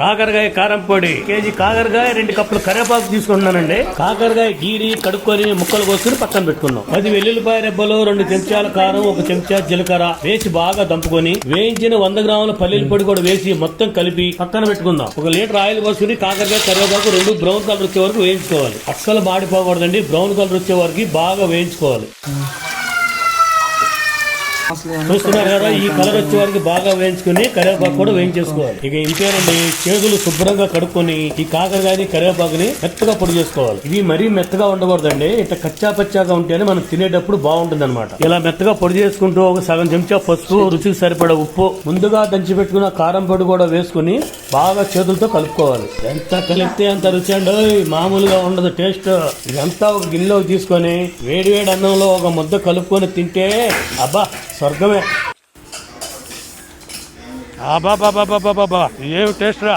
కాకరకాయ కారం పొడి కేజీ, కాకరకాయ 2 కప్పులు కరివేపాకు తీసుకుంటున్నానండి. కాకరకాయ గీరి కడుక్కొని ముక్కలు కోసుకుని పక్కన పెట్టుకున్నాం. 10 వెల్లుల్లిపాయ రెబ్బలు, 2 చెంచాల కారం, 1 చెంచా జీలకర్ర వేసి బాగా దంపుకొని వేయించిన 100 గ్రాముల పల్లీల పొడి కూడా వేసి మొత్తం కలిపి పక్కన పెట్టుకుందాం. 1 లీటర్ ఆయిల్ పోసుకుని కాకరకాయ కరివేపాకు 2 బ్రౌన్ కలర్ వచ్చే వరకు వేయించుకోవాలి. అస్సలు మాడిపోకూడదండి, బ్రౌన్ కలర్ వచ్చే వరకు బాగా వేయించుకోవాలి. చూస్తున్నారు కదా, ఈ కలర్ వచ్చే వారికి బాగా వేయించుకుని కరివేపాకు కూడా వేయించేసుకోవాలి. ఇక ఇంతేనండి, చేతులు శుభ్రంగా కడుక్కొని ఈ కాకరకాయని కరివేపాకుని మెత్తగా పొడి చేసుకోవాలి. ఇవి మరీ మెత్తగా ఉండకూడదండి, ఇట్లా కచ్చా పచ్చాగా ఉంటేనే మనం తినేటప్పుడు బాగుంటుంది అనమాట. ఇలా మెత్తగా పొడి చేసుకుంటూ 1 సగం చెంచా పసుపు, రుచికి సరిపడా ఉప్పు, ముందుగా దంచి పెట్టుకున్న కారం పొడి కూడా వేసుకుని బాగా చేతులతో కలుపుకోవాలి. ఎంత కలిపితే అంత రుచి అండి, మామూలుగా ఉండదు టేస్ట్. ఇదంతా ఒక గిన్నెలో తీసుకొని వేడి వేడి అన్నంలో ఒక ముద్ద కలుపుకొని తింటే అబ్బా స్వర్గమే. ఏం టేస్ట్ రా.